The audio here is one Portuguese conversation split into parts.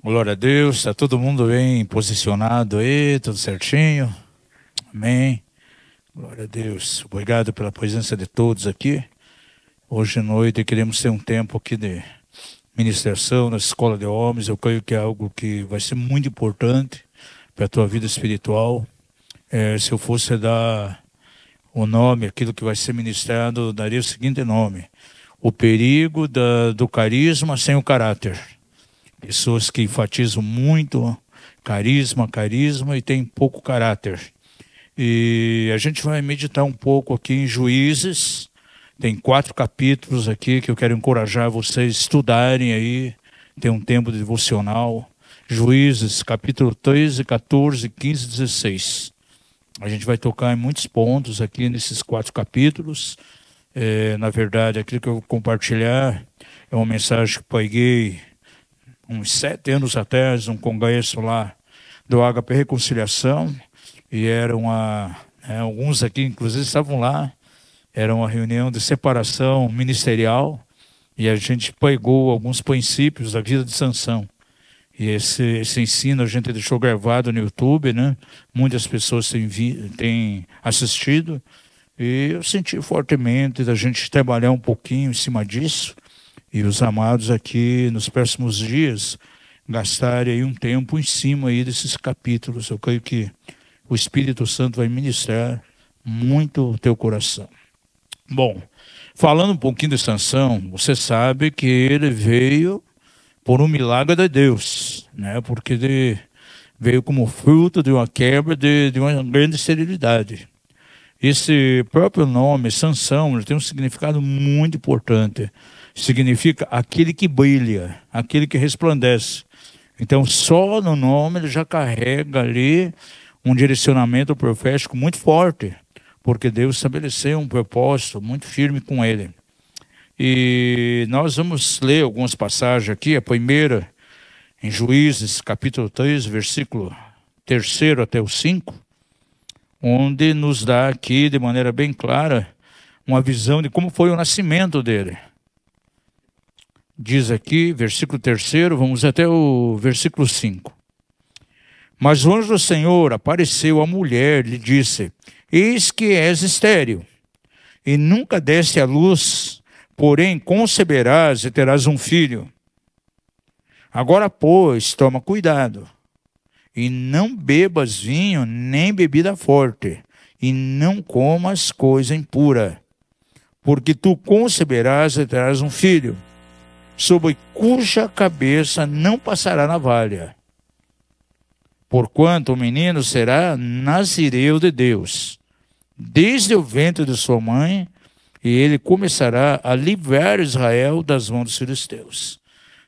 Glória a Deus, está todo mundo bem posicionado aí, tudo certinho? Amém. Glória a Deus. Obrigado pela presença de todos aqui. Hoje à noite queremos ter um tempo aqui de ministração na Escola de Homens. Eu creio que é algo que vai ser muito importante para a tua vida espiritual. Se eu fosse dar o nome, aquilo que vai ser ministrado, eu daria o seguinte nome: o perigo do carisma sem o caráter. Pessoas que enfatizam muito carisma e tem pouco caráter. E a gente vai meditar um pouco aqui em Juízes. Tem 4 capítulos aqui que eu quero encorajar vocês a estudarem aí. Tem um tempo de devocional. Juízes, capítulo 13, 14, 15 e 16. A gente vai tocar em muitos pontos aqui nesses 4 capítulos. Na verdade, aquilo que eu vou compartilhar é uma mensagem que peguei uns 7 anos atrás, um congresso lá do HP Reconciliação, e alguns aqui, inclusive, estavam lá. Era uma reunião de separação ministerial, e a gente pegou alguns princípios da vida de Sansão. E esse ensino a gente deixou gravado no YouTube, né? Muitas pessoas têm assistido, e eu senti fortemente da gente trabalhar um pouquinho em cima disso. E os amados aqui, nos próximos dias, gastarem aí um tempo em cima aí desses capítulos. Eu creio que o Espírito Santo vai ministrar muito o teu coração. Bom, falando um pouquinho de Sansão, você sabe que ele veio por um milagre de Deus, né? Porque ele veio como fruto de uma quebra de uma grande esterilidade. Esse próprio nome, Sansão, ele tem um significado muito importante. Significa aquele que brilha, aquele que resplandece. Então, só no nome ele já carrega ali um direcionamento profético muito forte, porque Deus estabeleceu um propósito muito firme com ele. E nós vamos ler algumas passagens aqui. A primeira, em Juízes, capítulo 3, versículo 3 até o 5, onde nos dá aqui, de maneira bem clara, uma visão de como foi o nascimento dele. Diz aqui, versículo 3, vamos até o versículo 5. Mas o anjo do Senhor apareceu à mulher e lhe disse: Eis que és estéril, e nunca deste à luz, porém conceberás e terás um filho. Agora, pois, toma cuidado, e não bebas vinho nem bebida forte, e não comas coisa impura, porque tu conceberás e terás um filho, sobre cuja cabeça não passará navalha. Porquanto o menino será nazireu de Deus, desde o ventre de sua mãe, e ele começará a livrar Israel das mãos dos filisteus.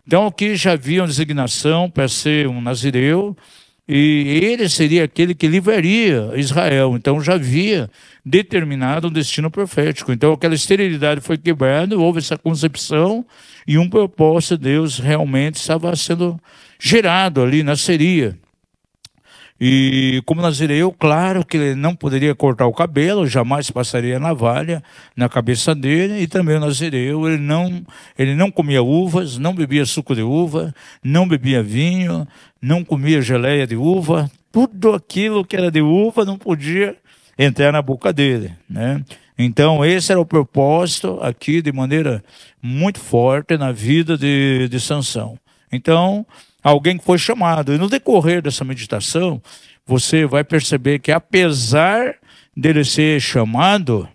Então aqui já havia uma designação para ser um nazireu, e ele seria aquele que livraria Israel. Então já havia determinado um destino profético. Então aquela esterilidade foi quebrada, houve essa concepção, e um propósito de Deus realmente estava sendo gerado ali, nasceria. E como nazireu, claro que ele não poderia cortar o cabelo, jamais passaria navalha na cabeça dele, e também o nazireu, ele não comia uvas, não bebia suco de uva, não bebia vinho, não comia geleia de uva, tudo aquilo que era de uva não podia entrar na boca dele, né? Então esse era o propósito aqui de maneira muito forte na vida de Sansão. Então, alguém que foi chamado. E no decorrer dessa meditação, você vai perceber que apesar dele ser chamado,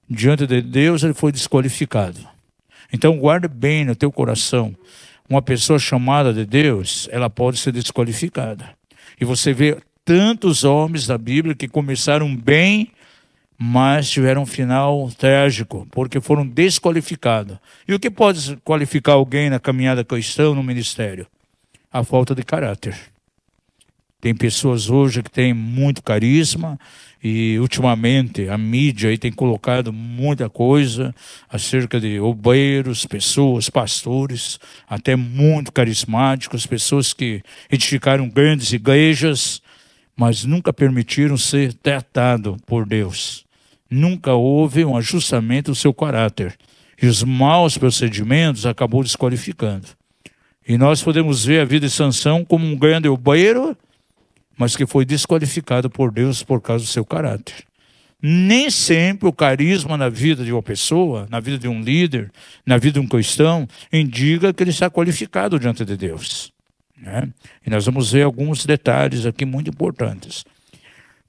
diante de Deus ele foi desqualificado. Então guarde bem no teu coração. Uma pessoa chamada de Deus, ela pode ser desqualificada. E você vê tantos homens da Bíblia que começaram bem, mas tiveram um final trágico, porque foram desqualificados. E o que pode qualificar alguém na caminhada cristã, no ministério? A falta de caráter. Tem pessoas hoje que têm muito carisma, e ultimamente a mídia aí tem colocado muita coisa acerca de obreiros, pessoas, pastores, até muito carismáticos, pessoas que edificaram grandes igrejas, mas nunca permitiram ser tratados por Deus. Nunca houve um ajustamento do seu caráter. E os maus procedimentos acabou desqualificando. E nós podemos ver a vida de Sansão como um grande obreiro, mas que foi desqualificado por Deus por causa do seu caráter. Nem sempre o carisma na vida de uma pessoa, na vida de um líder, na vida de um cristão, indica que ele está qualificado diante de Deus, né? E nós vamos ver alguns detalhes aqui muito importantes.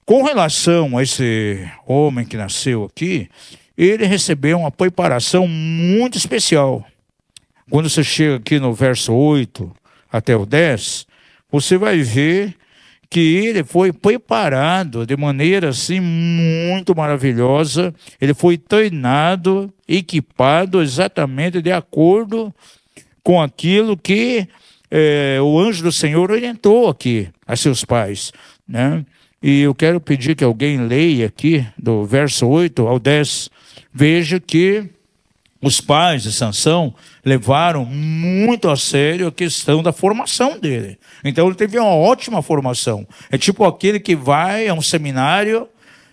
Com relação a esse homem que nasceu aqui, ele recebeu uma preparação muito especial. Quando você chega aqui no verso 8 até o 10, você vai ver que ele foi preparado de maneira assim muito maravilhosa. Ele foi treinado, equipado exatamente de acordo com aquilo que o anjo do Senhor orientou aqui a seus pais, né? E eu quero pedir que alguém leia aqui do verso 8 ao 10. Veja que os pais de Sansão levaram muito a sério a questão da formação dele. Então ele teve uma ótima formação. É tipo aquele que vai a um seminário,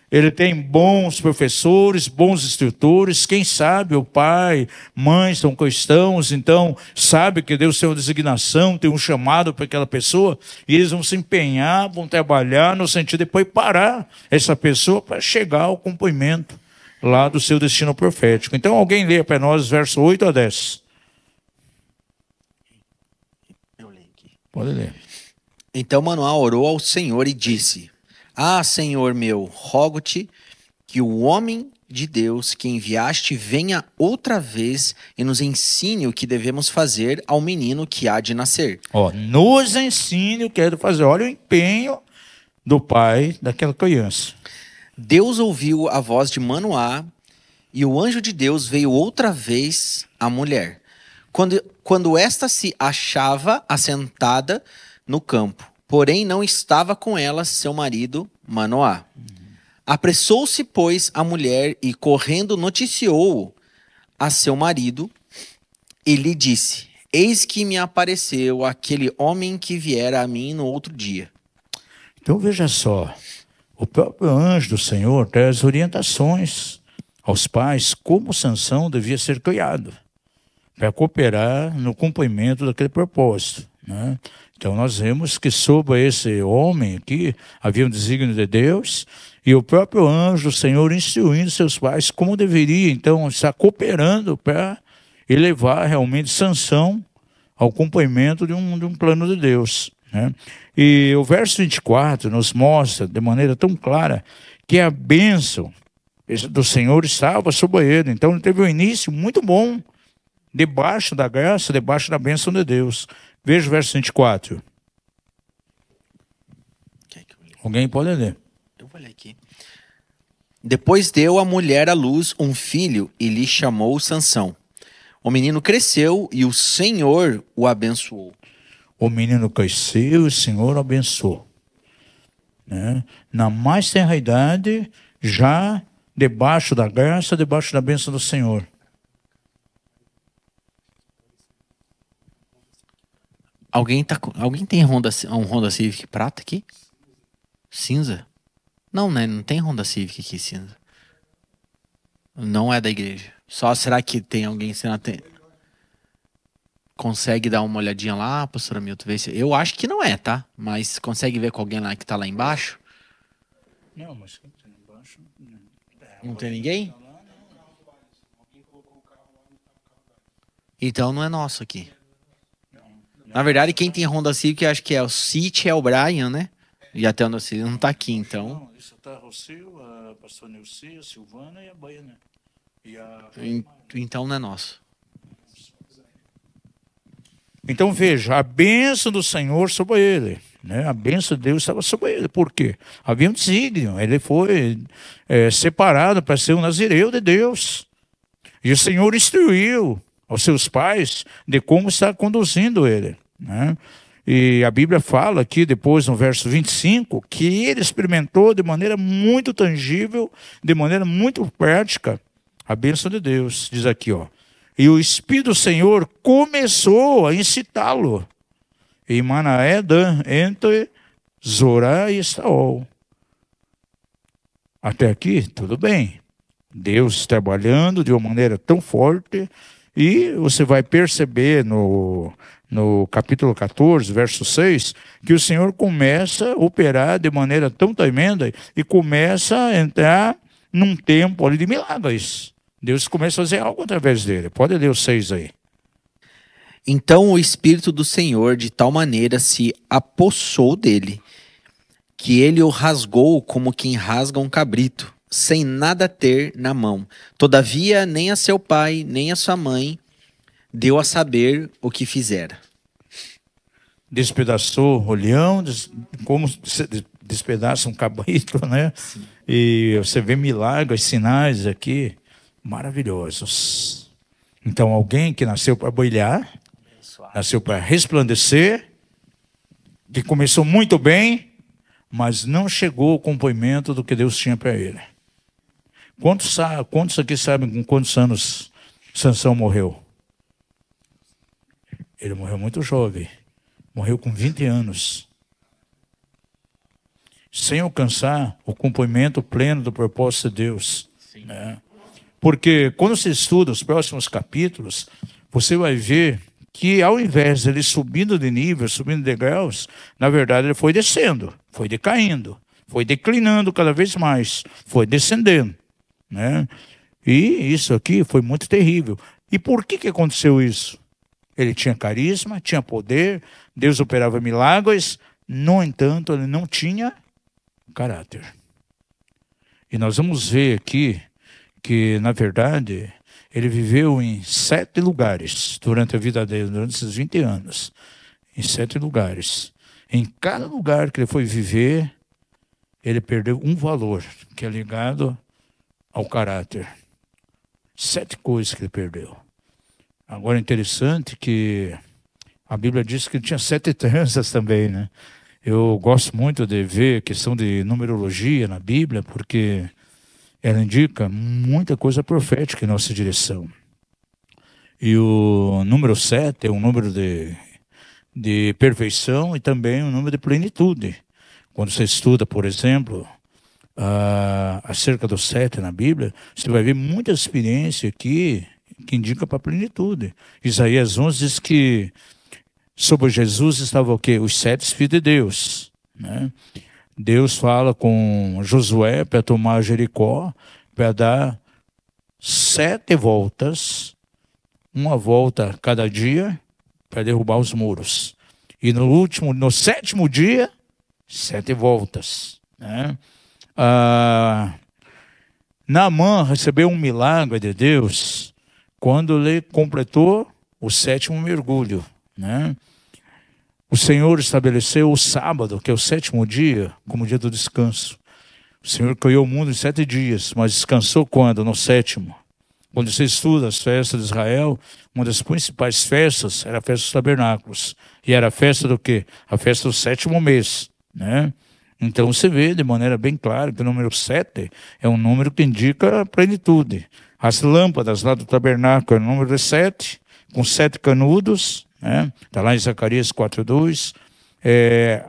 ele tem bons professores, bons instrutores. Quem sabe o pai, mãe são cristãos, então sabe que Deus tem uma designação, tem um chamado para aquela pessoa, e eles vão se empenhar, vão trabalhar no sentido de preparar essa pessoa para chegar ao cumprimento lá do seu destino profético. Então alguém lê para nós verso 8 a 10. Eu leio aqui. Pode ler. Então Manoá orou ao Senhor e disse: Ah, Senhor meu, rogo-te que o homem de Deus que enviaste venha outra vez e nos ensine o que devemos fazer ao menino que há de nascer. Nos ensine o que é de fazer. Olha o empenho do pai daquela criança. Deus ouviu a voz de Manoá e o anjo de Deus veio outra vez à mulher, quando esta se achava assentada no campo, porém não estava com ela seu marido Manoá. Apressou-se, pois, a mulher e, correndo, noticiou a seu marido e lhe disse: Eis que me apareceu aquele homem que viera a mim no outro dia. Então veja só, o próprio anjo do Senhor traz orientações aos pais como Sansão devia ser criado para cooperar no cumprimento daquele propósito, né? Então nós vemos que sobre esse homem aqui havia um desígnio de Deus e o próprio anjo do Senhor instruindo seus pais como deveria então estar cooperando para elevar realmente Sansão ao cumprimento de um plano de Deus, né? E o verso 24 nos mostra de maneira tão clara que a bênção do Senhor estava sobre ele. Então ele teve um início muito bom, debaixo da graça, debaixo da bênção de Deus. Veja o verso 24. Alguém pode ler? Eu vou ler aqui. Depois deu a mulher à luz um filho e lhe chamou Sansão. O menino cresceu e o Senhor o abençoou. O menino cresceu e o Senhor o abençoou, né? Na mais tenra idade, já debaixo da graça, debaixo da bênção do Senhor. Alguém tem um Honda Civic prata aqui? Cinza? Não, né? Não tem Honda Civic aqui cinza. Não é da igreja. Só será que tem alguém? Consegue dar uma olhadinha lá, pastora Milton? Ver se... Eu acho que não é, tá? Mas consegue ver com alguém lá que tá lá embaixo? Não, mas quem tem embaixo? Não tem ninguém? Então não é nosso aqui. Na verdade, quem tem Honda Civic, acho que é o City, é o Brian, né? E até o Honda Civic não tá aqui, então. Não, isso tá a Rocio, a pastora Nilce, a Silvana e a Baiana. Então não é nosso. Então veja, a bênção do Senhor sobre ele, né? A bênção de Deus estava sobre ele. Por quê? Havia um desígnio, ele foi separado para ser um nazireu de Deus. E o Senhor instruiu aos seus pais de como estar conduzindo ele, né? E a Bíblia fala aqui, depois no verso 25, que ele experimentou de maneira muito tangível, de maneira muito prática, a bênção de Deus. Diz aqui, ó. E o Espírito do Senhor começou a incitá-lo em Manaé-Dan, entre Zorá e Estaol. Até aqui, tudo bem. Deus trabalhando de uma maneira tão forte. E você vai perceber no capítulo 14, verso 6, que o Senhor começa a operar de maneira tão tremenda e começa a entrar num tempo ali de milagres. Deus começa a fazer algo através dele. Pode ler os 6 aí. Então o Espírito do Senhor de tal maneira se apossou dele, que ele o rasgou como quem rasga um cabrito, sem nada ter na mão. Todavia, nem a seu pai, nem a sua mãe deu a saber o que fizera. Despedaçou o leão, como se despedaça um cabrito, né? Sim. E você vê milagres, sinais aqui maravilhosos. Então, alguém que nasceu para brilhar, nasceu para resplandecer, que começou muito bem, mas não chegou ao cumprimento do que Deus tinha para ele. Quantos aqui sabem com quantos anos Sansão morreu? Ele morreu muito jovem. Morreu com 20 anos. Sem alcançar o cumprimento pleno do propósito de Deus. Né? Porque quando você estuda os próximos capítulos, você vai ver que ao invés de ele subindo de nível, subindo de degraus, na verdade ele foi descendo, foi decaindo, foi declinando cada vez mais, foi descendendo. Né? E isso aqui foi muito terrível. E por que aconteceu isso? Ele tinha carisma, tinha poder, Deus operava milagres, no entanto, ele não tinha caráter. E nós vamos ver aqui que, na verdade, ele viveu em 7 lugares durante a vida dele, durante esses 20 anos. Em 7 lugares. Em cada lugar que ele foi viver, ele perdeu um valor, que é ligado ao caráter. 7 coisas que ele perdeu. Agora é interessante que a Bíblia diz que ele tinha 7 tranças também, né? Eu gosto muito de ver a questão de numerologia na Bíblia, porque ela indica muita coisa profética em nossa direção. E o número 7 é um número de perfeição e também um número de plenitude. Quando você estuda, por exemplo, acerca do 7 na Bíblia, você vai ver muita experiência aqui que indica para a plenitude. Isaías 11 diz que sobre Jesus estava o quê? Os 7 Filhos de Deus. Né? Deus fala com Josué para tomar Jericó, para dar 7 voltas, uma volta cada dia, para derrubar os muros. E no 7º dia, 7 voltas. Né? Naamã recebeu um milagre de Deus quando ele completou o 7º mergulho. Né? O Senhor estabeleceu o sábado, que é o 7º dia, como dia do descanso. O Senhor criou o mundo em 7 dias, mas descansou quando? No 7º. Quando você estuda as festas de Israel, uma das principais festas era a festa dos tabernáculos. E era a festa do quê? A festa do 7º mês. Né? Então você vê de maneira bem clara que o número 7 é um número que indica a plenitude. As lâmpadas lá do tabernáculo é o número 7, com 7 canudos. Está lá em Zacarias 4:2.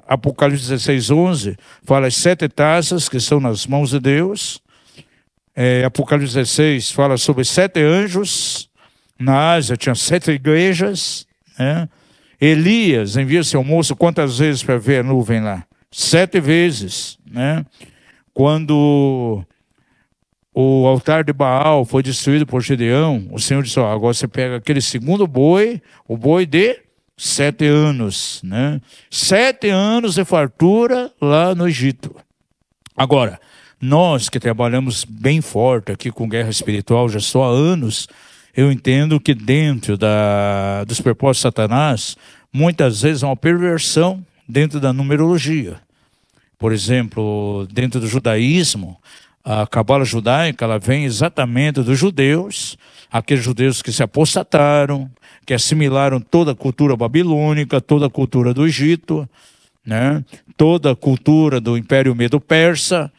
Apocalipse 16:11 fala as 7 taças que estão nas mãos de Deus. Apocalipse 16 fala sobre 7 anjos. Na Ásia tinha 7 igrejas. Elias envia seu moço quantas vezes para ver a nuvem lá? 7 vezes. Quando o altar de Baal foi destruído por Gedeão, o Senhor disse, agora você pega aquele segundo boi, o boi de 7 anos. 7 anos de fartura lá no Egito. Agora, nós que trabalhamos bem forte aqui com guerra espiritual já só há anos, eu entendo que dentro dos propósitos de Satanás, muitas vezes há uma perversão dentro da numerologia. Por exemplo, dentro do judaísmo, a cabala judaica ela vem exatamente dos judeus, aqueles judeus que se apostataram, que assimilaram toda a cultura babilônica, toda a cultura do Egito, toda a cultura do Império Medo-Persa.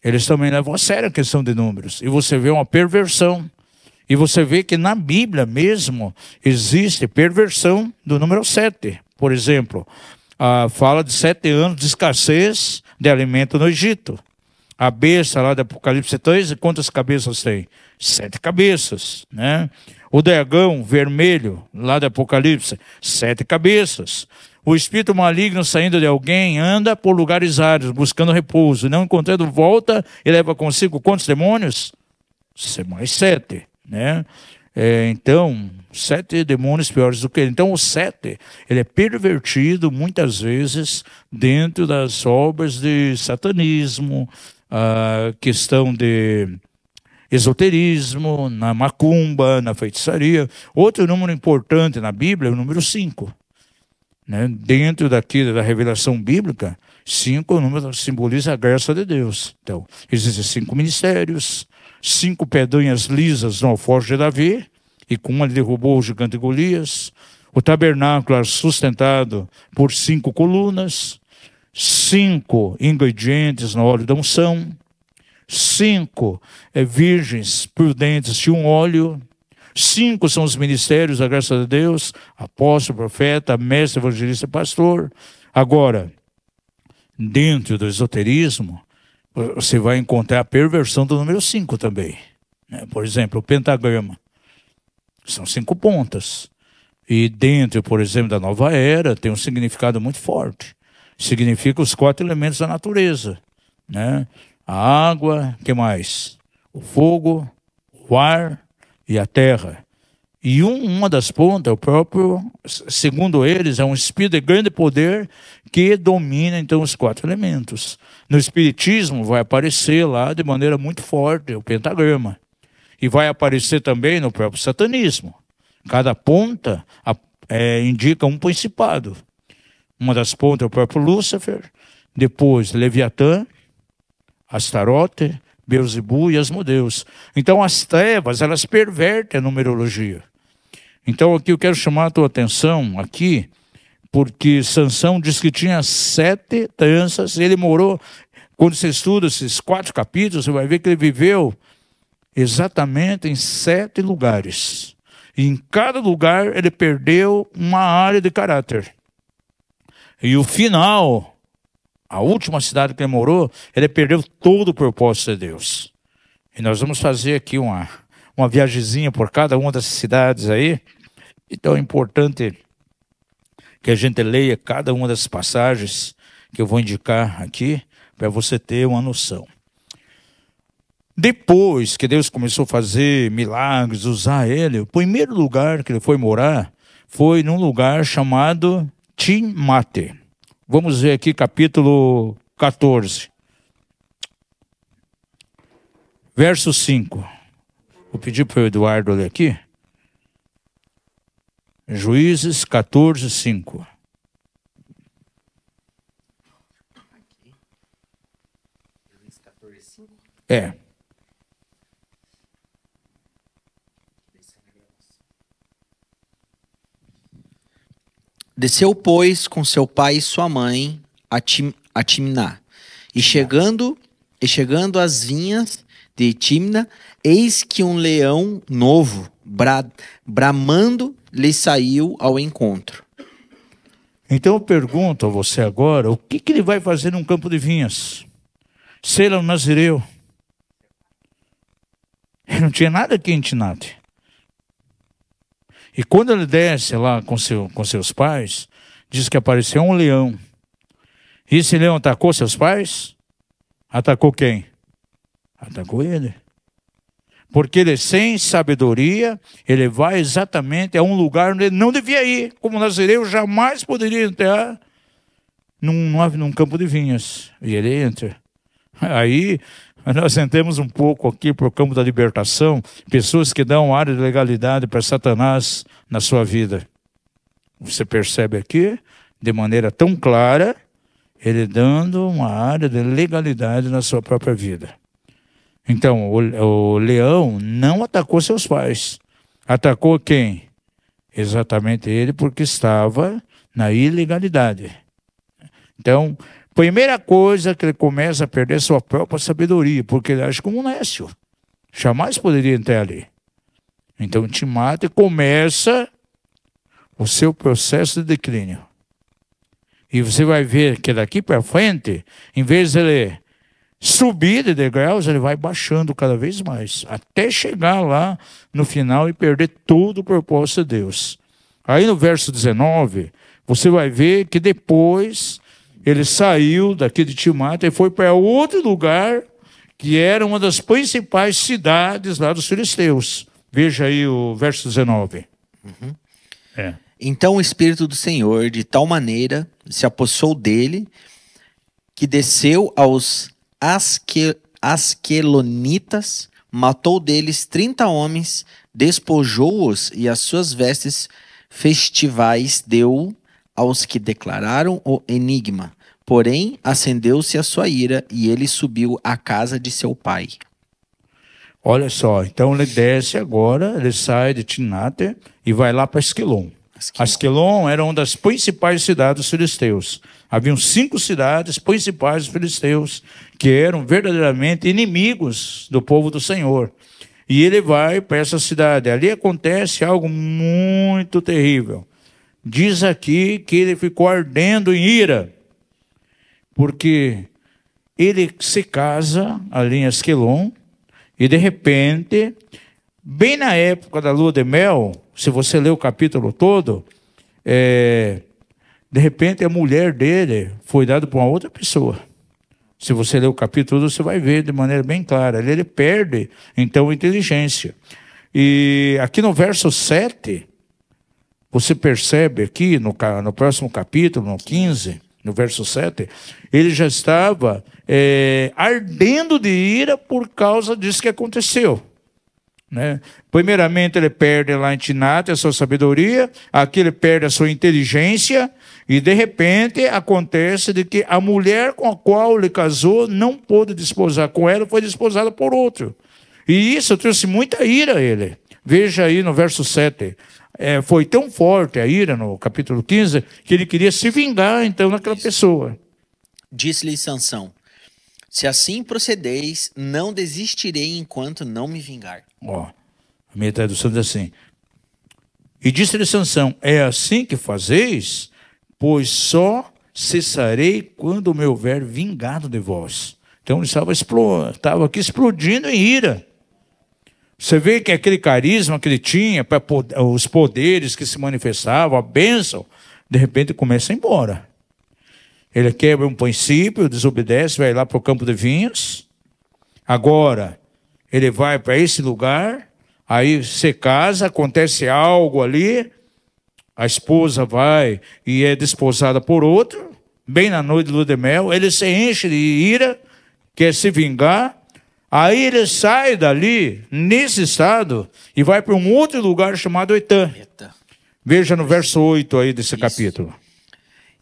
Eles também levam a sério a questão de números. E você vê uma perversão. E você vê que na Bíblia mesmo existe perversão do número 7. Por exemplo, fala de 7 anos de escassez de alimento no Egito. A besta lá do Apocalipse 13, quantas cabeças tem? 7 cabeças, né? O dragão vermelho lá do Apocalipse, 7 cabeças. O espírito maligno saindo de alguém anda por lugares áridos, buscando repouso. E não encontrando volta, e leva consigo quantos demônios? Mais 7, né? Então, 7 demônios piores do que ele. Então, o 7, ele é pervertido muitas vezes dentro das obras de satanismo, a questão de esoterismo, na macumba, na feitiçaria. Outro número importante na Bíblia é o número 5. Né? Dentro daqui da revelação bíblica, 5 é o número que simboliza a graça de Deus. Então, existem 5 ministérios, 5 pedrinhas lisas no alforje de Davi, e com uma ele derrubou o gigante Golias. O tabernáculo era sustentado por 5 colunas, 5 ingredientes no óleo da unção, 5 virgens prudentes de um óleo, 5 são os ministérios da graça de Deus: apóstolo, profeta, mestre, evangelista e pastor. Agora, dentro do esoterismo, você vai encontrar a perversão do número 5 também. Por exemplo, o pentagrama. São 5 pontas. E dentro, por exemplo, da nova era, tem um significado muito forte. Significa os 4 elementos da natureza, né? A água, o que mais? O fogo, o ar e a terra. E uma das pontas, o próprio, segundo eles, é um espírito de grande poder que domina, então, os 4 elementos. No Espiritismo vai aparecer lá de maneira muito forte o pentagrama. E vai aparecer também no próprio satanismo. Cada ponta indica um principado. Uma das pontas é o próprio Lúcifer, depois Leviatã, Astarote, Beelzebu e Asmodeus. Então as trevas, elas pervertem a numerologia. Então aqui eu quero chamar a tua atenção aqui, porque Sansão diz que tinha 7 tranças, ele morou, quando você estuda esses 4 capítulos, você vai ver que ele viveu exatamente em 7 lugares. E em cada lugar ele perdeu uma área de caráter. E o final, a última cidade que ele morou, ele perdeu todo o propósito de Deus. E nós vamos fazer aqui uma viagemzinha por cada uma dessas cidades aí. Então é importante que a gente leia cada uma dessas passagens que eu vou indicar aqui, para você ter uma noção. Depois que Deus começou a fazer milagres, usar ele, o primeiro lugar que ele foi morar foi num lugar chamado Timate. Vamos ver aqui capítulo 14, verso 5. Vou pedir para o Eduardo ler aqui. Juízes 14, 5. É. Desceu, pois, com seu pai e sua mãe a Timná. E chegando às vinhas de Timná, eis que um leão novo, bramando, lhe saiu ao encontro. Então eu pergunto a você agora, o que ele vai fazer num campo de vinhas? Se ele é um nazireu. Ele não tinha nada aqui em Timnate. E quando ele desce lá com seus pais, diz que apareceu um leão. E esse leão atacou seus pais? Atacou quem? Atacou ele. Porque ele, sem sabedoria, ele vai exatamente a um lugar onde ele não devia ir. Como nazireu, jamais poderia entrar num campo de vinhas. E ele entra. Aí nós entramos um pouco aqui para o campo da libertação, pessoas que dão área de legalidade para Satanás na sua vida. Você percebe aqui, de maneira tão clara, ele dando uma área de legalidade na sua própria vida. Então, o leão não atacou seus pais. Atacou quem? Exatamente ele, porque estava na ilegalidade. Então, primeira coisa que ele começa a perder sua própria sabedoria, porque ele age como um nécio. Jamais poderia entrar ali. Então, Timate começa o seu processo de declínio. E você vai ver que daqui para frente, em vez de ele subir de degraus, ele vai baixando cada vez mais, até chegar lá no final e perder todo o propósito de Deus. Aí no verso 19, você vai ver que depois ele saiu daqui de Timnate e foi para outro lugar, que era uma das principais cidades lá dos filisteus. Veja aí o verso 19. Então o Espírito do Senhor, de tal maneira, se apossou dele, que desceu aos Asquelonitas, matou deles 30 homens, despojou-os e as suas vestes festivais deu aos que declararam o enigma. Porém, acendeu-se a sua ira e ele subiu à casa de seu pai. Olha só, então ele desce agora, ele sai de Timnate e vai lá para Asquelon. Asquelon era uma das principais cidades dos filisteus. Haviam 5 cidades principais dos filisteus que eram verdadeiramente inimigos do povo do Senhor. E ele vai para essa cidade. Ali acontece algo muito terrível. Diz aqui que ele ficou ardendo em ira, porque ele se casa ali em Asquelon e de repente, bem na época da lua de mel, se você ler o capítulo todo, de repente a mulher dele foi dada para uma outra pessoa. Se você ler o capítulo todo, você vai ver de maneira bem clara. Ele perde, então, a inteligência. E aqui no verso 7, você percebe aqui, no próximo capítulo, no 15, no verso 7, ele já estava ardendo de ira por causa disso que aconteceu. Né? Primeiramente ele perde lá em Timnate a sua sabedoria, aqui ele perde a sua inteligência e de repente acontece de que a mulher com a qual ele casou não pôde desposar com ela, foi desposada por outro. E isso trouxe muita ira a ele. Veja aí no verso 7, foi tão forte a ira no capítulo 15 que ele queria se vingar então daquela pessoa. Disse-lhe Sansão: se assim procedeis, não desistirei enquanto não me vingar. Ó, a minha tradução diz assim: e disse-lhe Sansão, é assim que fazeis? Pois só cessarei quando me houver vingado de vós. Então ele estava aqui explodindo em ira. Você vê que aquele carisma que ele tinha, os poderes que se manifestavam, a bênção, de repente começa a ir embora. Ele quebra um princípio, desobedece, vai lá para o campo de vinhos. Agora, ele vai para esse lugar, aí se casa, acontece algo ali, a esposa vai e é desposada por outro, bem na noite de lua de mel, ele se enche de ira, quer se vingar, aí ele sai dali, nesse estado, e vai para um outro lugar chamado Etã. Veja no verso 8 aí desse capítulo.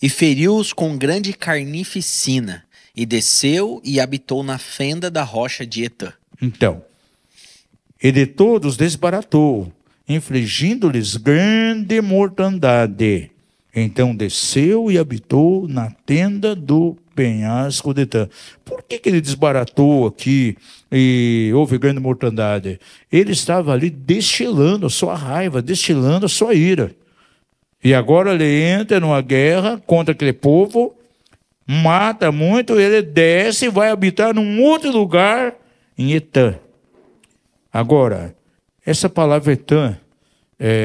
E feriu-os com grande carnificina, e desceu e habitou na fenda da rocha de Etã. Então, ele todos desbaratou, infligindo-lhes grande mortandade. Então desceu e habitou na tenda do penhasco de Etã. Por que ele desbaratou aqui e houve grande mortandade? Ele estava ali destilando a sua raiva, destilando a sua ira. E agora ele entra numa guerra contra aquele povo, mata muito, ele desce e vai habitar num outro lugar em Etã. Agora, essa palavra Etã,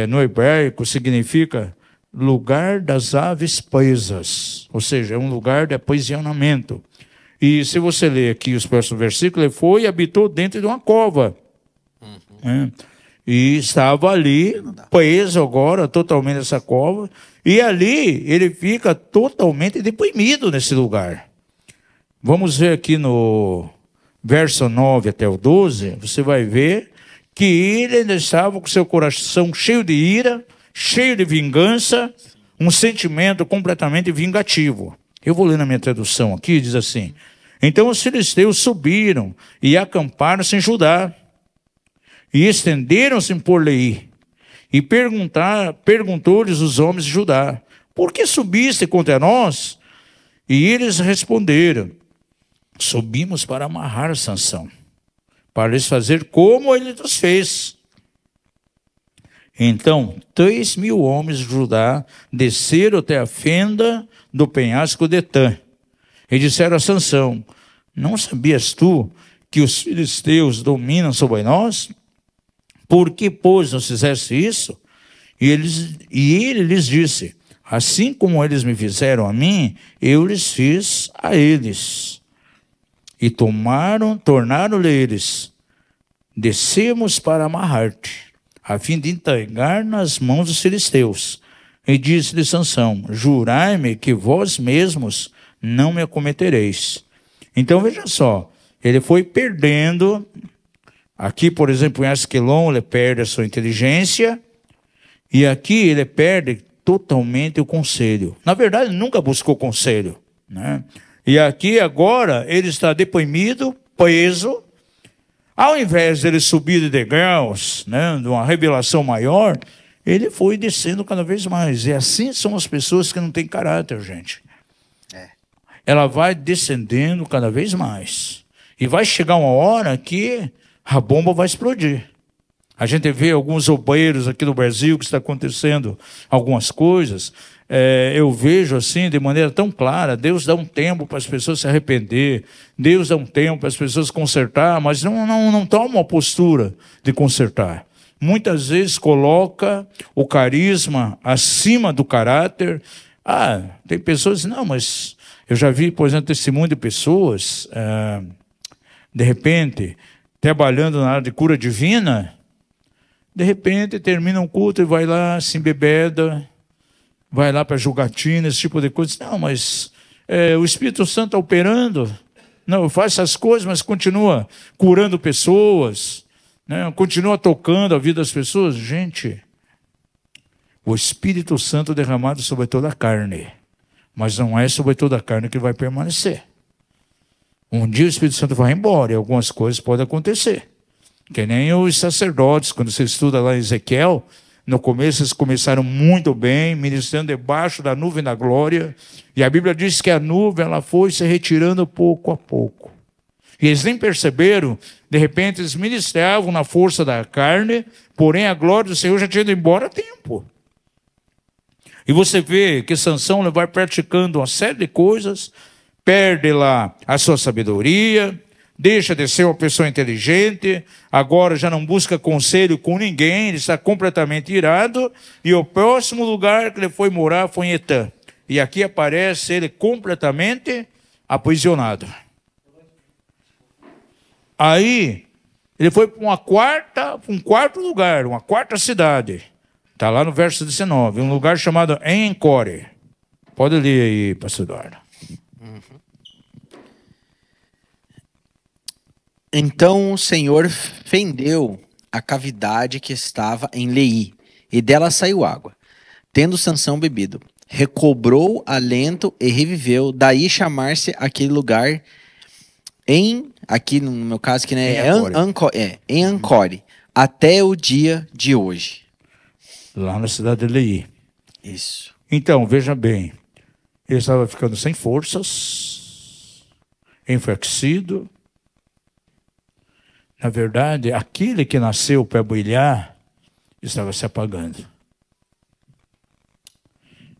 no hebraico, significa lugar das aves presas, ou seja, é um lugar de aprisionamento. E se você ler aqui os próximos versículos, ele foi e habitou dentro de uma cova. E estava ali, preso agora, totalmente nessa cova, e ali ele fica totalmente deprimido nesse lugar. Vamos ver aqui no verso 9 até o 12, você vai ver que ele ainda estava com seu coração cheio de ira, cheio de vingança, um sentimento completamente vingativo. Eu vou ler na minha tradução aqui, diz assim: então os filisteus subiram e acamparam-se em Judá, e estenderam-se por Leí, e perguntou-lhes os homens de Judá: por que subiste contra nós? E eles responderam: subimos para amarrar Sansão, para lhes fazer como ele nos fez. Então 3.000 homens de Judá desceram até a fenda do penhasco de Etã, e disseram a Sansão: Não sabias tu que os filisteus dominam sobre nós? Por que, pois, nos fizeste isso? E ele lhes disse: assim como eles me fizeram a mim, eu lhes fiz a eles. E tornaram-lhe eles: descemos para amarrar-te, a fim de entregar nas mãos dos filisteus. E disse-lhe Sansão: jurai-me que vós mesmos não me acometereis. Então veja só, ele foi perdendo. Aqui, por exemplo, em Asquelon, ele perde a sua inteligência, e aqui ele perde totalmente o conselho. Na verdade, ele nunca buscou conselho, né? E aqui agora ele está deprimido, preso. Ao invés de ele subir de degraus, né, de uma revelação maior, ele foi descendo cada vez mais. E assim são as pessoas que não têm caráter, gente. Ela vai descendendo cada vez mais. E vai chegar uma hora que a bomba vai explodir. A gente vê alguns obreiros aqui no Brasil que está acontecendo algumas coisas. Eu vejo assim, de maneira tão clara, Deus dá um tempo para as pessoas se arrepender, Deus dá um tempo para as pessoas consertar, mas não toma uma postura de consertar. Muitas vezes coloca o carisma acima do caráter. Tem pessoas, não, mas eu já vi, por exemplo, testemunho de pessoas, de repente, trabalhando na área de cura divina, de repente termina um culto e vai lá, se embebeda, vai lá para jogatina, esse tipo de coisa. Não, mas o Espírito Santo está operando. Não, faz essas coisas, mas continua curando pessoas, né? Continua tocando a vida das pessoas. Gente, o Espírito Santo derramado sobre toda a carne, mas não é sobre toda a carne que vai permanecer. Um dia o Espírito Santo vai embora e algumas coisas podem acontecer. Que nem os sacerdotes, quando você estuda lá em Ezequiel, no começo eles começaram muito bem, ministrando debaixo da nuvem da glória, e a Bíblia diz que a nuvem ela foi se retirando pouco a pouco. E eles nem perceberam, de repente eles ministravam na força da carne, porém a glória do Senhor já tinha ido embora há tempo. E você vê que Sansão vai praticando uma série de coisas, perde lá a sua sabedoria, deixa de ser uma pessoa inteligente, agora já não busca conselho com ninguém, ele está completamente irado, e o próximo lugar que ele foi morar foi em Etã. E aqui aparece ele completamente aprisionado. Aí, ele foi para um quarto lugar, uma quarta cidade. Está lá no verso 19, um lugar chamado En-Core. Pode ler aí, pastor Eduardo. Então o Senhor fendeu a cavidade que estava em Leí, e dela saiu água. Tendo Sansão bebido, recobrou alento e reviveu. Daí chamar-se aquele lugar aqui no meu caso, que né, em En-Core, até o dia de hoje. Lá na cidade de Leí. Isso. Então, veja bem, ele estava ficando sem forças, enfraquecido. Na verdade, aquele que nasceu para brilhar estava se apagando.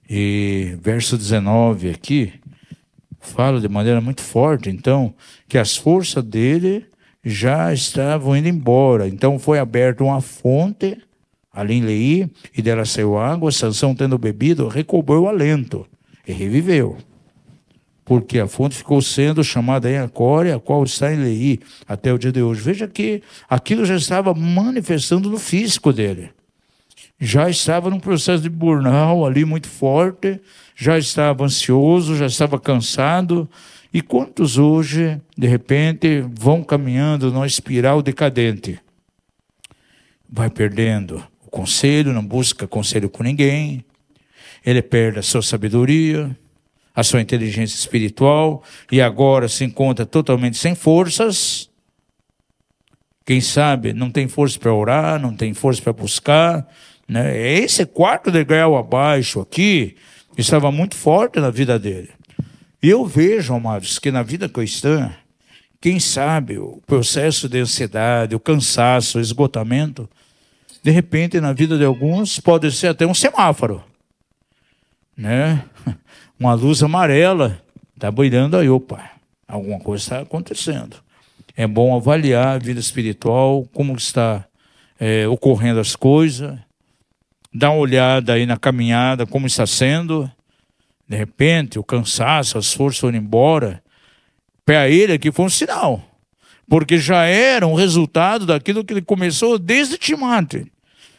E verso 19 aqui fala de maneira muito forte, então, que as forças dele já estavam indo embora. Então foi aberta uma fonte ali em Leí, e dela saiu água. Sansão, tendo bebido, recobrou o alento e reviveu. Porque a fonte ficou sendo chamada En-Core, a qual está em Leí até o dia de hoje. Veja que aquilo já estava manifestando no físico dele. Já estava num processo de burnout ali muito forte, já estava ansioso, já estava cansado. E quantos hoje, de repente, vão caminhando numa espiral decadente? Vai perdendo o conselho, não busca conselho com ninguém. Ele perde a sua sabedoria, a sua inteligência espiritual, e agora se encontra totalmente sem forças. Quem sabe não tem força para orar, não tem força para buscar, né? Esse quarto degrau abaixo aqui estava muito forte na vida dele. E eu vejo, amados, que na vida cristã, quem sabe o processo de ansiedade, o cansaço, o esgotamento, de repente na vida de alguns pode ser até um semáforo, né? Uma luz amarela está brilhando aí, opa, Alguma coisa está acontecendo. É bom avaliar a vida espiritual, como está ocorrendo as coisas, dar uma olhada aí na caminhada, como está sendo. De repente, o cansaço, as forças foram embora. Para ele aqui foi um sinal, porque já era um resultado daquilo que ele começou desde Timóteo.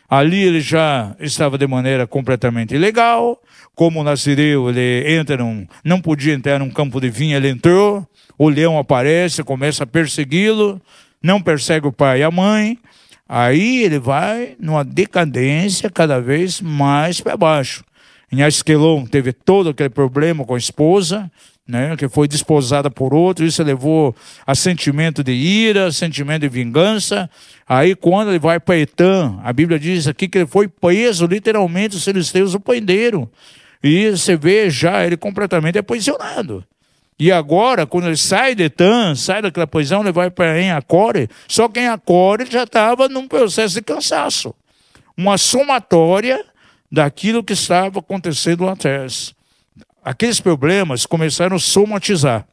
Ali ele já estava de maneira completamente ilegal. Como nazireu, ele não podia entrar num campo de vinho, ele entrou. O leão aparece, começa a persegui-lo, não persegue o pai e a mãe. Aí ele vai numa decadência cada vez mais para baixo. Em Asquelon teve todo aquele problema com a esposa, né, que foi desposada por outro. Isso levou a sentimento de ira, sentimento de vingança. Aí quando ele vai para Etã, a Bíblia diz aqui que ele foi preso, literalmente os filisteus o prenderam. E você vê já ele completamente aprisionado. E agora, quando ele sai de Etã, sai daquela prisão, ele vai para Enhacore. Só que Enhacore já estava num processo de cansaço. Uma somatória daquilo que estava acontecendo lá atrás. Aqueles problemas começaram a somatizar.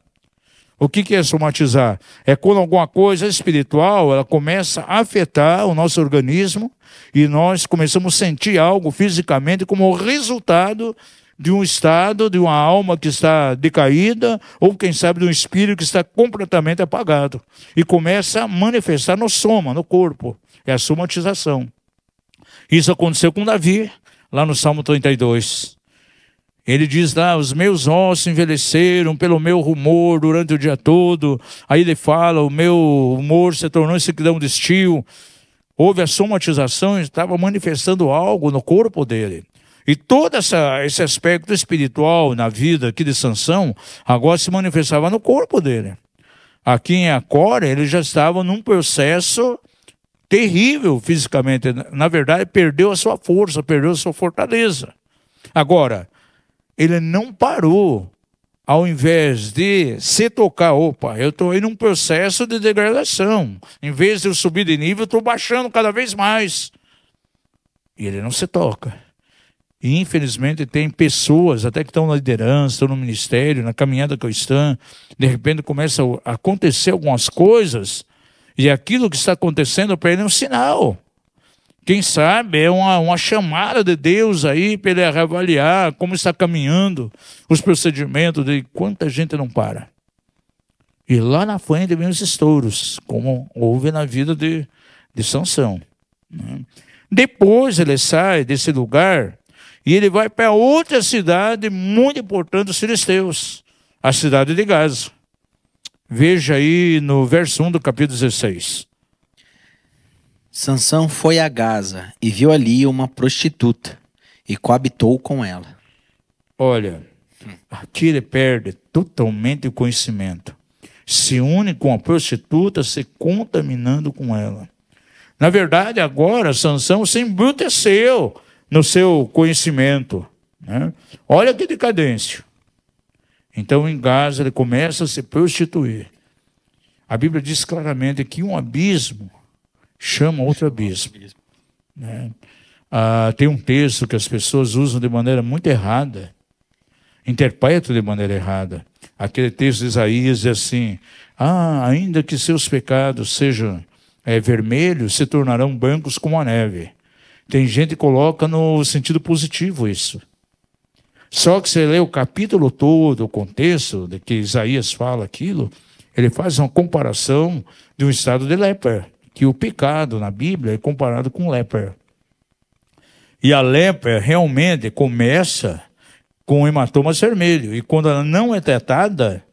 O que é somatizar? É quando alguma coisa espiritual ela começa a afetar o nosso organismo e nós começamos a sentir algo fisicamente como resultado de um estado, de uma alma que está decaída, ou quem sabe de um espírito que está completamente apagado. E começa a manifestar no soma, no corpo. É a somatização. Isso aconteceu com Davi, lá no Salmo 32. Ele diz lá, os meus ossos envelheceram pelo meu rumor durante o dia todo. Aí ele fala, o meu humor se tornou em sequidão de estio. Houve a somatização, estava manifestando algo no corpo dele. E todo esse aspecto espiritual na vida aqui de Sansão, agora se manifestava no corpo dele. Aqui em Enhacore, ele já estava num processo terrível fisicamente. Na verdade, perdeu a sua força, perdeu a sua fortaleza. Agora, ele não parou, ao invés de se tocar, opa, eu estou em um processo de degradação. Em vez de eu subir de nível, eu estou baixando cada vez mais. E ele não se toca. E infelizmente tem pessoas até que estão na liderança, estão no ministério, na caminhada cristã, de repente começa a acontecer algumas coisas, e aquilo que está acontecendo para ele é um sinal. Quem sabe é uma chamada de Deus aí para ele reavaliar como está caminhando os procedimentos, de quanta gente não para. E lá na frente vem os estouros, como houve na vida de Sansão. Depois ele sai desse lugar e ele vai para outra cidade muito importante dos filisteus, a cidade de Gaza. Veja aí no verso 1 do capítulo 16. Sansão foi a Gaza e viu ali uma prostituta e coabitou com ela. Olha, aqui ele perde totalmente o conhecimento. Se une com a prostituta, se contaminando com ela. Na verdade, agora Sansão se embruteceu no seu conhecimento, né? Olha que decadência. Então em Gaza ele começa a se prostituir. A Bíblia diz claramente que um abismo chama outro abismo, né? Tem um texto que as pessoas usam de maneira muito errada, interpretam de maneira errada. Aquele texto de Isaías diz assim, ainda que seus pecados sejam vermelhos, se tornarão brancos como a neve. Tem gente que coloca no sentido positivo isso. Só que você lê o capítulo todo, o contexto de que Isaías fala aquilo, ele faz uma comparação de um estado de lepra, que o pecado na Bíblia é comparado com lepra. E a lepra realmente começa com hematomas vermelho. E quando ela não é tratada,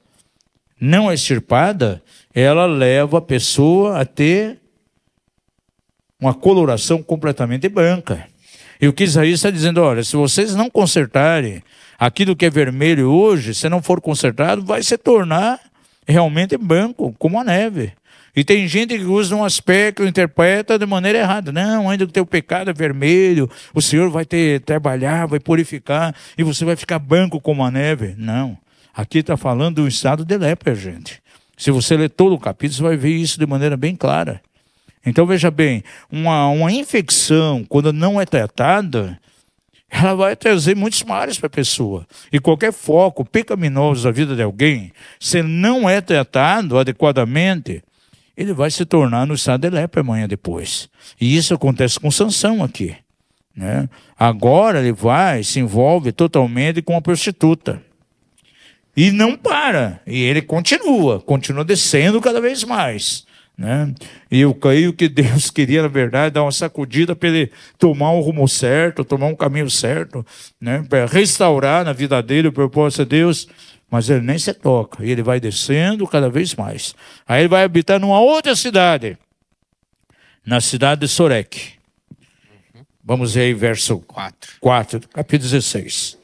não é extirpada, ela leva a pessoa a ter uma coloração completamente branca. E o que Isaías está dizendo, olha, se vocês não consertarem aquilo que é vermelho hoje, se não for consertado, vai se tornar realmente branco, como a neve. E tem gente que usa um aspecto, interpreta de maneira errada. Não, ainda que o teu pecado é vermelho, o Senhor vai trabalhar, vai purificar, e você vai ficar branco como a neve. Não. Aqui está falando de um estado de lepra, gente. Se você ler todo o capítulo, você vai ver isso de maneira bem clara. Então, veja bem, uma infecção, quando não é tratada, ela vai trazer muitos males para a pessoa. E qualquer foco pecaminoso da vida de alguém, se ele não é tratado adequadamente, ele vai se tornar no estado de lepra amanhã depois. E isso acontece com Sansão aqui, né? Agora ele se envolve totalmente com a prostituta. E não para. E ele continua descendo cada vez mais, né? E eu creio que Deus queria, na verdade, dar uma sacudida para ele tomar um rumo certo, tomar um caminho certo, né? Para restaurar na vida dele o propósito de Deus. Mas ele nem se toca. E ele vai descendo cada vez mais. Aí ele vai habitar numa outra cidade. Na cidade de Sorek. Vamos ver aí, verso 4, capítulo 16.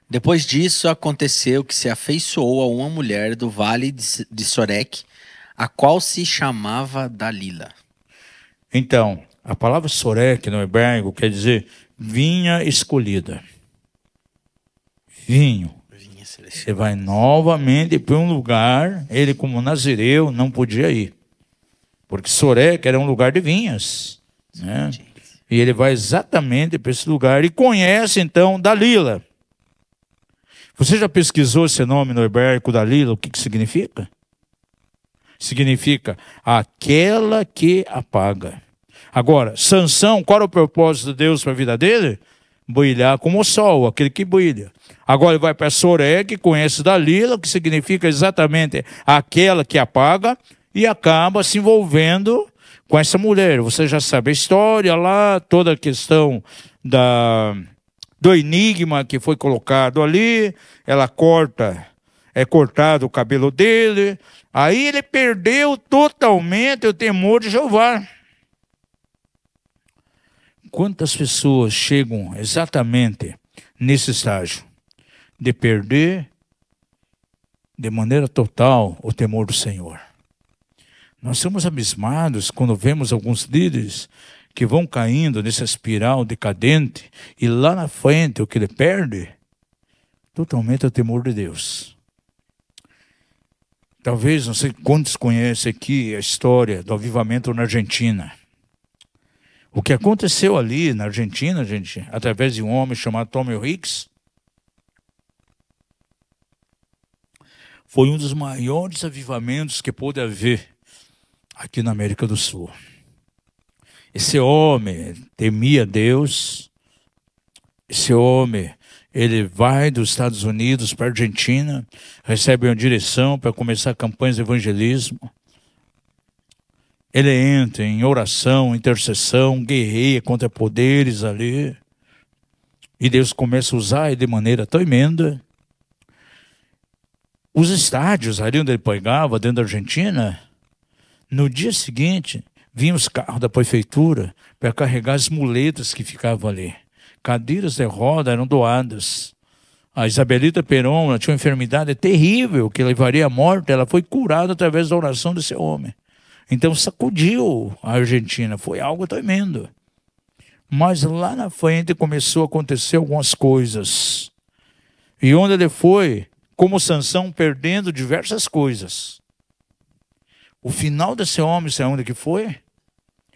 Depois disso, aconteceu que se afeiçoou a uma mulher do vale de Sorek, a qual se chamava Dalila. Então, a palavra Sorek no hebraico quer dizer vinha escolhida. Vinho. Você vai novamente para um lugar, ele como nazireu não podia ir. Porque Sorek era um lugar de vinhas, né? E ele vai exatamente para esse lugar e conhece então Dalila. Você já pesquisou esse nome no hebraico Dalila? O que significa? Significa aquela que apaga. Agora, Sansão, qual era o propósito de Deus para a vida dele? Brilhar como o sol, aquele que brilha. Agora ele vai para Sorek, conhece Dalila, que significa exatamente aquela que apaga, e acaba se envolvendo com essa mulher. Você já sabe a história lá, toda a questão do enigma que foi colocado ali. Ela é cortado o cabelo dele. Aí ele perdeu totalmente o temor de Jeová. Quantas pessoas chegam exatamente nesse estágio de perder de maneira total o temor do Senhor? Nós somos abismados quando vemos alguns líderes que vão caindo nessa espiral decadente e lá na frente o que ele perde totalmente é o temor de Deus. Talvez, não sei quantos conhecem aqui a história do avivamento na Argentina. O que aconteceu ali na Argentina, gente, através de um homem chamado Tommy Hicks, foi um dos maiores avivamentos que pôde haver aqui na América do Sul. Esse homem temia Deus. Esse homem, ele vai dos Estados Unidos para a Argentina, recebe uma direção para começar campanhas de evangelismo. Ele entra em oração, intercessão, guerreia contra poderes ali. E Deus começa a usar ele de maneira tremenda. Os estádios ali onde ele pregava, dentro da Argentina, no dia seguinte, vinham os carros da prefeitura para carregar as muletas que ficavam ali. Cadeiras de roda eram doadas. A Isabelita Perón tinha uma enfermidade terrível que levaria à morte. Ela foi curada através da oração desse homem. Então sacudiu a Argentina, foi algo tremendo. Mas lá na frente começou a acontecer algumas coisas. E onde ele foi, como Sansão, perdendo diversas coisas. O final desse homem, sabe onde que foi?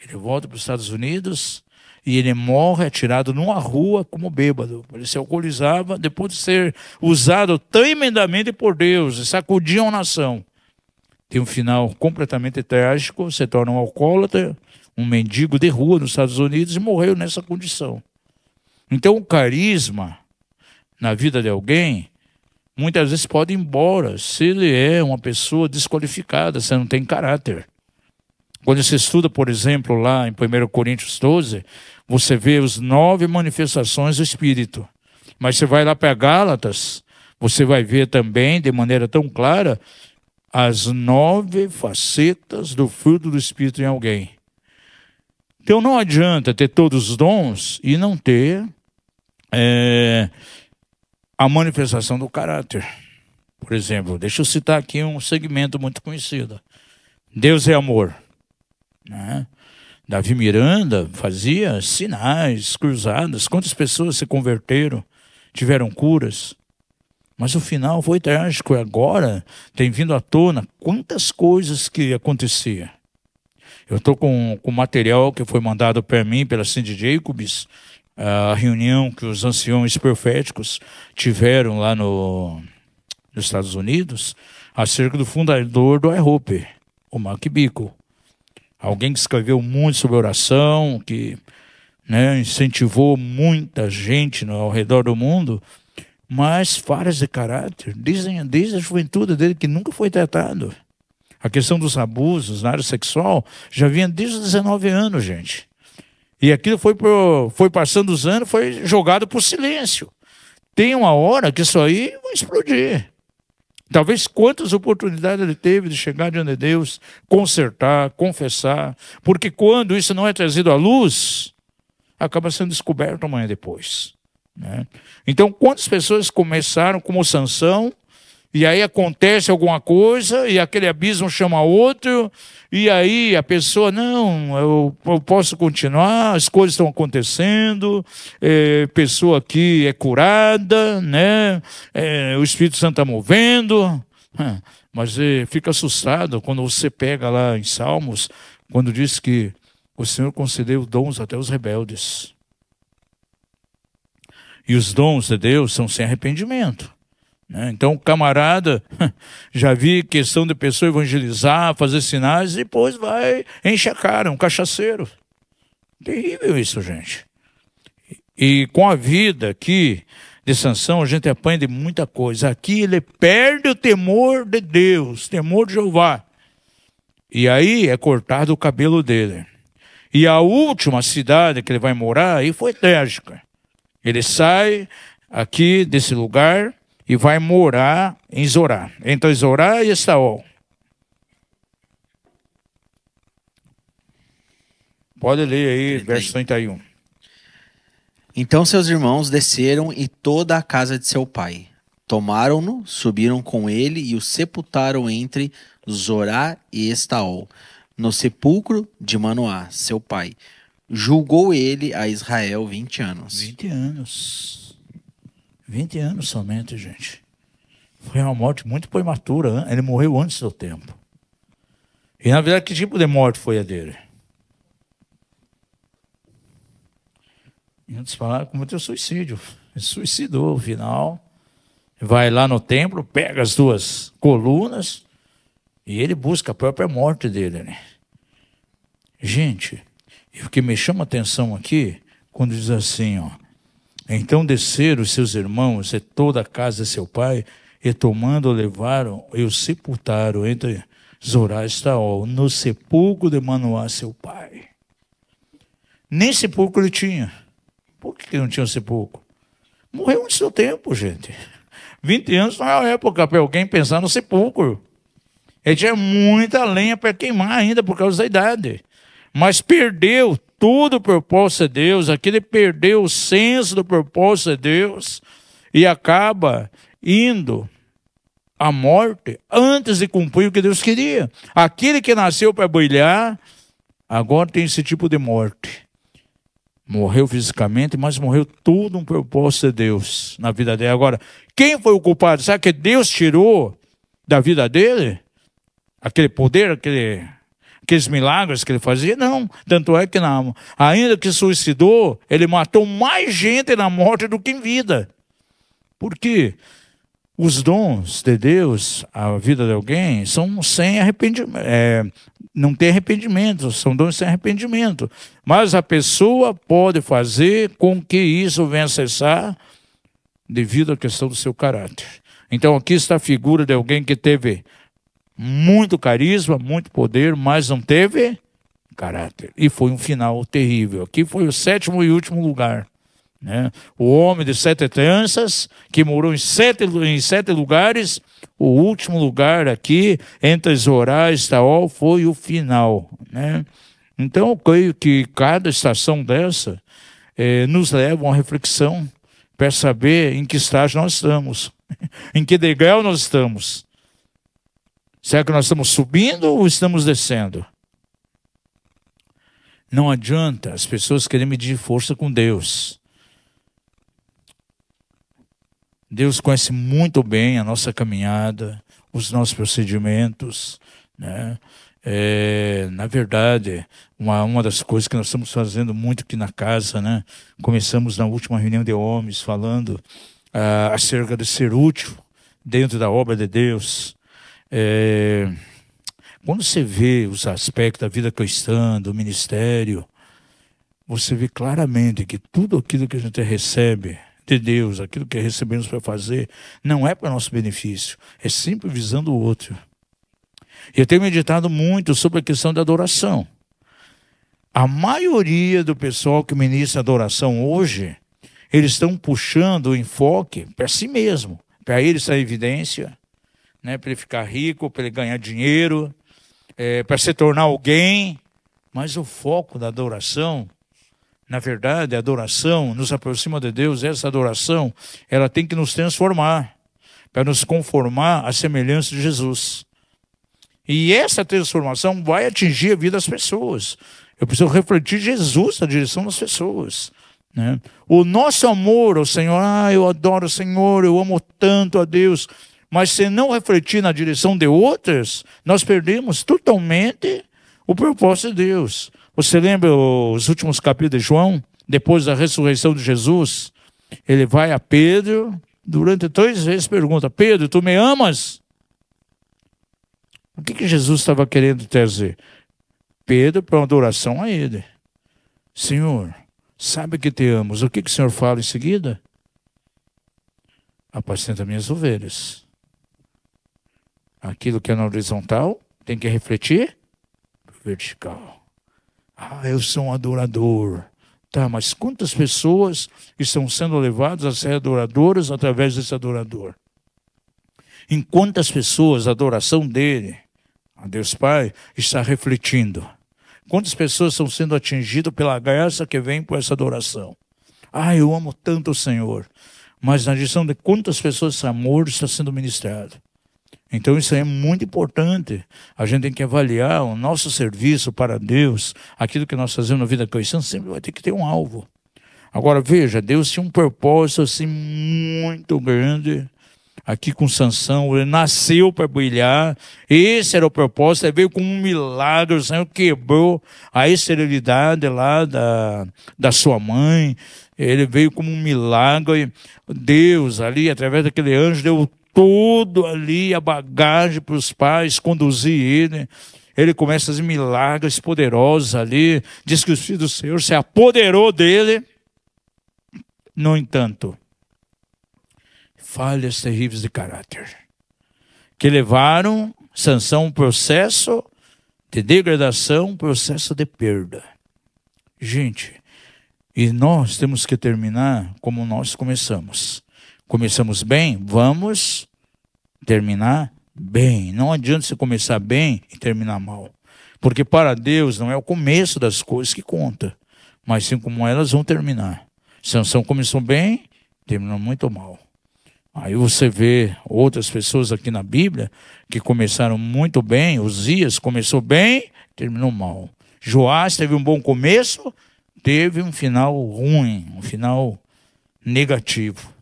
Ele volta para os Estados Unidos e ele morre atirado numa rua como bêbado. Ele se alcoolizava depois de ser usado tremendamente por Deus e sacudia uma nação. Tem um final completamente trágico, se torna um alcoólatra, um mendigo de rua nos Estados Unidos e morreu nessa condição. Então o carisma na vida de alguém muitas vezes pode ir embora se ele é uma pessoa desqualificada, se não tem caráter. Quando você estuda, por exemplo, lá em 1 Coríntios 12, você vê as 9 manifestações do Espírito. Mas você vai lá para Gálatas, você vai ver também, de maneira tão clara, as 9 facetas do fruto do Espírito em alguém. Então não adianta ter todos os dons e não ter a manifestação do caráter. Por exemplo, deixa eu citar aqui um segmento muito conhecido. Deus é amor. Né? Davi Miranda fazia sinais, cruzadas. Quantas pessoas se converteram, tiveram curas? Mas o final foi trágico. E agora tem vindo à tona quantas coisas que aconteciam. Eu estou com material que foi mandado para mim pela Cindy Jacobs, a reunião que os anciões proféticos tiveram lá nos Estados Unidos acerca do fundador do IHOP, o Mark Bickle. Alguém que escreveu muito sobre oração, que, né, incentivou muita gente ao redor do mundo, mas falhas de caráter, dizem desde a juventude dele que nunca foi tratado. A questão dos abusos na área sexual já vinha desde os 19 anos, gente. E aquilo foi passando os anos, foi jogado por silêncio. Tem uma hora que isso aí vai explodir. Talvez quantas oportunidades ele teve de chegar diante de Deus, consertar, confessar, porque quando isso não é trazido à luz, acaba sendo descoberto amanhã depois, né? Então, quantas pessoas começaram como Sansão, e aí acontece alguma coisa, e aquele abismo chama outro, e aí a pessoa, não, eu posso continuar, as coisas estão acontecendo, pessoa aqui é curada, né? O Espírito Santo está movendo, mas fica assustado quando você pega lá em Salmos, quando diz que o Senhor concedeu dons até os rebeldes. E os dons de Deus são sem arrependimento. Então, o camarada, já vi questão de pessoa evangelizar, fazer sinais, e depois vai, enche a cara, um cachaceiro. Terrível isso, gente. E com a vida aqui de Sansão, a gente apanha de muita coisa. Aqui ele perde o temor de Deus, temor de Jeová. E aí é cortado o cabelo dele. E a última cidade que ele vai morar aí foi trágica. Ele sai aqui desse lugar e vai morar em Zorá, entre Zorá e Estaol. Pode ler aí, verso 31. Então seus irmãos desceram e toda a casa de seu pai. Tomaram-no, subiram com ele e o sepultaram entre Zorá e Estaol, no sepulcro de Manoá, seu pai. Julgou ele a Israel 20 anos. 20 anos. 20 anos somente, gente. Foi uma morte muito prematura. Ele morreu antes do tempo. E, na verdade, que tipo de morte foi a dele? Em outras palavras, cometeu suicídio. Ele suicidou no final. Vai lá no templo, pega as duas colunas e ele busca a própria morte dele, né? Gente, o que me chama a atenção aqui, quando diz assim, ó. Então desceram os seus irmãos e toda a casa de seu pai, e tomando o levaram e o sepultaram entre Zorá e Estaol, no sepulcro de Manoá, seu pai. Nem sepulcro ele tinha. Por que não tinha sepulcro? Morreu antes do tempo, gente. 20 anos não é a época para alguém pensar no sepulcro. Ele tinha muita lenha para queimar ainda por causa da idade. Mas perdeu todo o propósito de Deus, aquele perdeu o senso do propósito de Deus e acaba indo à morte antes de cumprir o que Deus queria. Aquele que nasceu para brilhar, agora tem esse tipo de morte. Morreu fisicamente, mas morreu todo um propósito de Deus na vida dele. Agora, quem foi o culpado? Sabe que Deus tirou da vida dele? Aquele poder, aqueles milagres que ele fazia? Não. Tanto é que ainda que suicidou, ele matou mais gente na morte do que em vida. Por quê? Os dons de Deus, a vida de alguém, são sem arrependimento. Não tem arrependimento, são dons sem arrependimento. Mas a pessoa pode fazer com que isso venha a cessar devido à questão do seu caráter. Então aqui está a figura de alguém que teve muito carisma, muito poder, mas não teve caráter. E foi um final terrível. Aqui foi o 7º e último lugar. Né? O homem de 7 tranças, que morou em sete lugares, o último lugar aqui, entre Zorá e Estaol, foi o final. Né? Então, eu creio que cada estação dessa nos leva a uma reflexão para saber em que estágio nós estamos, em que degrau nós estamos. Será que nós estamos subindo ou estamos descendo? Não adianta as pessoas querem medir força com Deus. Deus conhece muito bem a nossa caminhada, os nossos procedimentos, né? Na verdade, uma das coisas que nós estamos fazendo muito aqui na casa, né? Começamos na última reunião de homens falando acerca de ser útil dentro da obra de Deus. Quando você vê os aspectos da vida cristã, do ministério, você vê claramente que tudo aquilo que a gente recebe de Deus, aquilo que recebemos para fazer, não é para nosso benefício, é sempre visando o outro. Eu tenho meditado muito sobre a questão da adoração. A maioria do pessoal que ministra adoração hoje, eles estão puxando o enfoque para si mesmo, para ele estar em evidência, né, para ele ficar rico, para ele ganhar dinheiro, para se tornar alguém. Mas o foco da adoração, na verdade, a adoração nos aproxima de Deus. Essa adoração, ela tem que nos transformar, para nos conformar à semelhança de Jesus. E essa transformação vai atingir a vida das pessoas. Eu preciso refletir Jesus na direção das pessoas, né? O nosso amor ao Senhor, eu adoro o Senhor, eu amo tanto a Deus, mas se não refletir na direção de outras, nós perdemos totalmente o propósito de Deus. Você lembra os últimos capítulos de João? Depois da ressurreição de Jesus, ele vai a Pedro, durante 3 vezes pergunta: Pedro, tu me amas? O que Jesus estava querendo trazer? Pedro para uma adoração a ele. Senhor, sabe que te amo. O que o Senhor fala em seguida? Apacenta minhas ovelhas. Aquilo que é na horizontal tem que refletir vertical. Eu sou um adorador. Tá, mas quantas pessoas estão sendo levadas a ser adoradoras através desse adorador? Em quantas pessoas a adoração dele, a Deus Pai, está refletindo? Quantas pessoas estão sendo atingidas pela graça que vem por essa adoração? Eu amo tanto o Senhor. Mas na direção de quantas pessoas esse amor está sendo ministrado? Então isso aí é muito importante. A gente tem que avaliar o nosso serviço para Deus. Aquilo que nós fazemos na vida cristã sempre vai ter que ter um alvo. Agora veja, Deus tinha um propósito assim muito grande aqui com Sansão. Ele nasceu para brilhar. Esse era o propósito. Ele veio com um milagre. O Senhor quebrou a esterilidade lá da sua mãe. Ele veio como um milagre. Deus ali, através daquele anjo, deu tudo ali, a bagagem para os pais, conduzir ele. Ele começa a fazer milagres poderosos ali. Diz que o Filho do Senhor se apoderou dele. No entanto, falhas terríveis de caráter, que levaram Sansão a um processo de degradação, um processo de perda. Gente, e nós temos que terminar como nós começamos. Começamos bem, vamos terminar bem. Não adianta você começar bem e terminar mal. Porque para Deus não é o começo das coisas que conta, mas sim como elas vão terminar. Sansão começou bem, terminou muito mal. Aí você vê outras pessoas aqui na Bíblia que começaram muito bem. Uzias começou bem, terminou mal. Joás teve um bom começo, teve um final ruim, um final negativo.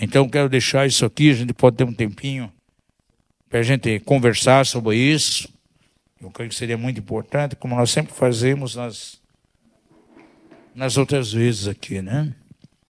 Então quero deixar isso aqui, a gente pode ter um tempinho para a gente conversar sobre isso. Eu creio que seria muito importante, como nós sempre fazemos nas outras vezes aqui, né?